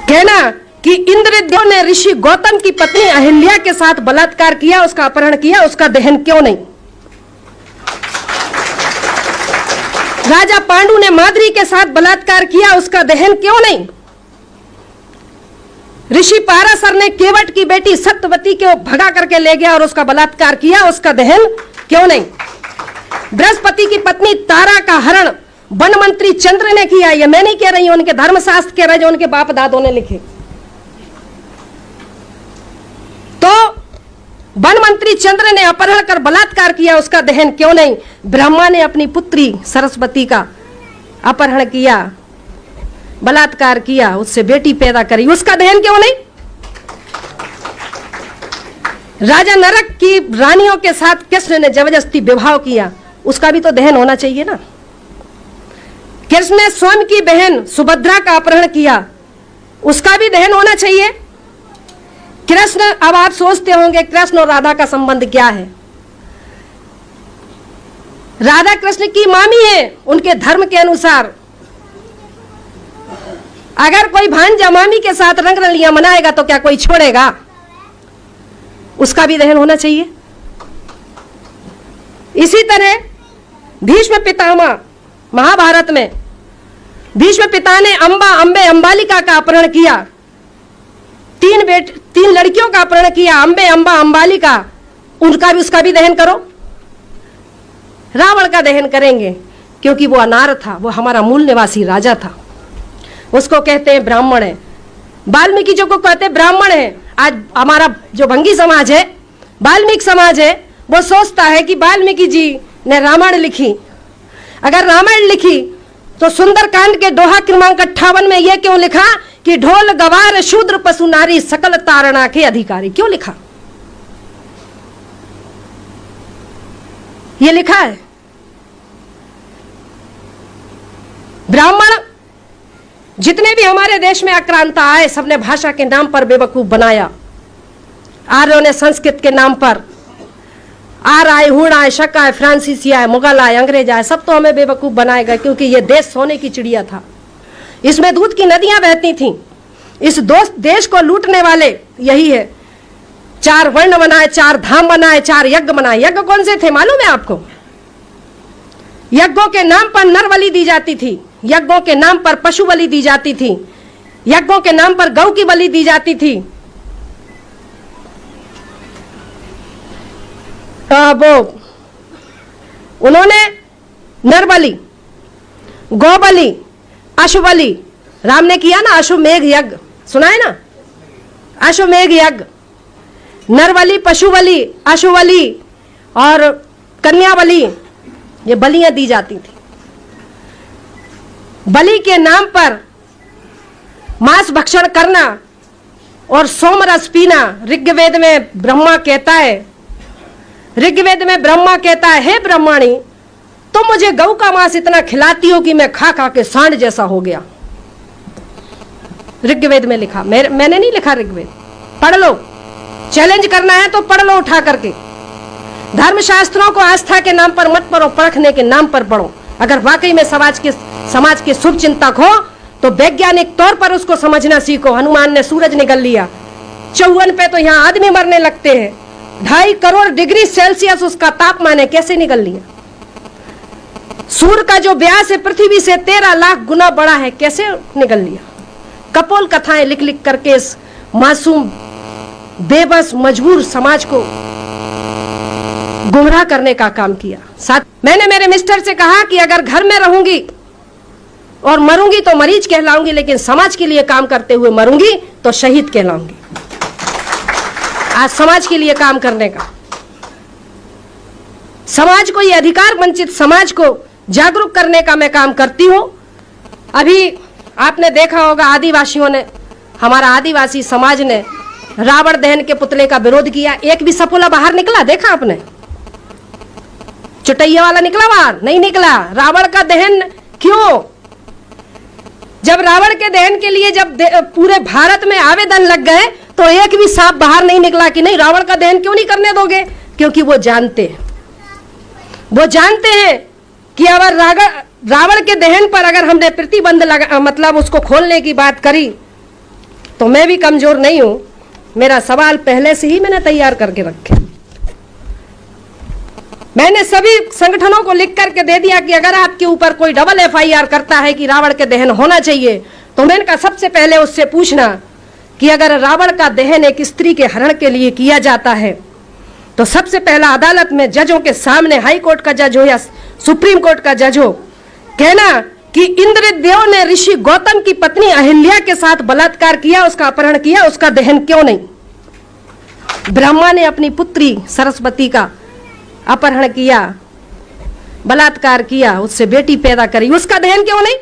कहना कि इंद्रदेव ने ऋषि गौतम की पत्नी अहिल्या के साथ बलात्कार किया, उसका अपहरण किया, उसका दहन क्यों नहीं? राजा पांडु ने माद्री के साथ बलात्कार किया, उसका दहन क्यों नहीं? ऋषि पाराशर ने केवट की बेटी सत्यवती को भगा करके ले गया और उसका बलात्कार किया, उसका दहन क्यों नहीं? बृहस्पति की पत्नी तारा का हरण वन मंत्री चंद्र ने किया। ये मैं नहीं कह रही हूं, उनके धर्मशास्त्र कह रहे जो उनके बाप दादों ने लिखे। तो वन मंत्री चंद्र ने अपहरण कर बलात्कार किया, उसका दहन क्यों नहीं? ब्रह्मा ने अपनी पुत्री सरस्वती का अपहरण किया, बलात्कार किया, उससे बेटी पैदा करी, उसका दहन क्यों नहीं? राजा नरक की रानियों के साथ कृष्ण ने जबरदस्ती विवाह किया, उसका भी तो दहन होना चाहिए ना। कृष्ण ने स्वयं की बहन सुभद्रा का अपहरण किया, उसका भी दहन होना चाहिए। कृष्ण, अब आप सोचते होंगे कृष्ण और राधा का संबंध क्या है? राधा कृष्ण की मामी है, उनके धर्म के अनुसार अगर कोई भांजा मामी के साथ रंग रलियां मनाएगा तो क्या कोई छोड़ेगा? उसका भी दहन होना चाहिए। इसी तरह भीष्म पितामह, महाभारत में भीष्म पिता ने अंबालिका का अपहरण किया, तीन लड़कियों का अपहरण किया, अंबालिका, उसका भी दहन करो। रावण का दहन करेंगे क्योंकि वो अनार था, वो हमारा मूल निवासी राजा था, उसको कहते हैं ब्राह्मण है। वाल्मीकि जो को कहते हैं ब्राह्मण है। आज हमारा जो भंगी समाज है, वाल्मीकि समाज है, वो सोचता है कि वाल्मीकि जी ने रामायण लिखी। अगर रामायण लिखी तो सुंदरकांड के दोहा क्रमांक 58 में यह क्यों लिखा कि ढोल गवार शूद्र पशु नारी सकल तारणा के अधिकारी? क्यों लिखा? यह लिखा है। ब्राह्मण जितने भी हमारे देश में आक्रांता आए, सबने भाषा के नाम पर बेवकूफ बनाया। आर्यों ने संस्कृत के नाम पर, आर आए, हुण आए, शक आए, फ्रांसीसी आए, मुगल आए, अंग्रेज आए, सब तो हमें बेवकूफ बनाए गए क्योंकि ये देश सोने की चिड़िया था। इसमें दूध की नदियां बहती थीं। इस देश को लूटने वाले यही है। 4 वर्ण बनाए, 4 धाम बनाए, 4 यज्ञ बनाए। यज्ञ कौन से थे मालूम है आपको? यज्ञों के नाम पर नर बलि दी जाती थी, यज्ञों के नाम पर पशु बलि दी जाती थी, यज्ञों के नाम पर गौ की बलि दी जाती थी। वो उन्होंने नर बलि, गौ बलि, अश्व बलि, राम ने किया ना अश्वमेघ यज्ञ, सुना है ना? अश्वमेघ यज्ञ, नर बलि, पशु बलि, अश्व बलि और कन्या बलि, ये बलियां दी जाती थी। बलि के नाम पर मांस भक्षण करना और सोमरस पीना, ऋग्वेद में ब्रह्मा कहता है, ऋग्वेद में ब्रह्मा कहता है, हे ब्रह्माणी, तुम मुझे गौ का मांस इतना खिलाती हो कि मैं खा खा के सांड जैसा हो गया। ऋग्वेद में लिखा, मैंने नहीं लिखा ऋग्वेद, पढ़ लो। चैलेंज करना है तो पढ़ लो उठा करके। धर्मशास्त्रों को आस्था के नाम पर मत पढ़ो, परखने के नाम पर पढ़ो। अगर वाकई में समाज के शुभ चिंतक हो तो वैज्ञानिक तौर पर उसको समझना सीखो। हनुमान ने सूरज निगल लिया, 54 पे तो यहाँ आदमी मरने लगते हैं। 2.5 करोड़ डिग्री सेल्सियस उसका तापमान है, कैसे निगल लिया? सूर्य का जो व्यास है पृथ्वी से 13 लाख गुना बड़ा है, कैसे निगल लिया? कपोल कथाएं लिख लिख करके इस मासूम बेबस मजबूर समाज को गुमराह करने का काम किया। साथ मैंने मेरे मिस्टर से कहा कि अगर घर में रहूंगी और मरूंगी तो मरीज कहलाऊंगी, लेकिन समाज के लिए काम करते हुए मरूंगी तो शहीद कहलाऊंगी। आज समाज के लिए काम करने का, समाज को, ये अधिकार वंचित समाज को जागरूक करने का मैं काम करती हूं। अभी आपने देखा होगा आदिवासियों ने, हमारा आदिवासी समाज ने रावण दहन के पुतले का विरोध किया। एक भी सपोला बाहर निकला? देखा आपने? चुटैया वाला निकला बाहर? नहीं निकला। रावण का दहन क्यों? जब रावण के दहन के लिए जब पूरे भारत में आवेदन लग गए तो एक भी सांप बाहर नहीं निकला कि नहीं रावण का दहन क्यों नहीं करने दोगे? क्योंकि वो जानते हैं कि अगर रावण के दहन पर अगर हमने प्रतिबंध लगा, मतलब उसको खोलने की बात करी तो मैं भी कमजोर नहीं हूं, मेरा सवाल पहले से ही मैंने तैयार करके रखे। मैंने सभी संगठनों को लिख करके दे दिया कि अगर आपके ऊपर कोई डबल FIR करता है कि रावण के दहन होना चाहिए, तो मैंने कहा सबसे पहले उससे पूछना कि अगर रावण का दहन एक स्त्री के हरण के लिए किया जाता है तो सबसे पहला अदालत में जजों के सामने, हाई कोर्ट का जज हो या सुप्रीम कोर्ट का जज हो, कहना कि इंद्रदेव ने ऋषि गौतम की पत्नी अहिल्या के साथ बलात्कार किया, उसका अपहरण किया, उसका दहन क्यों नहीं? ब्रह्मा ने अपनी पुत्री सरस्वती का अपहरण किया, बलात्कार किया, उससे बेटी पैदा करी, उसका दहन क्यों नहीं?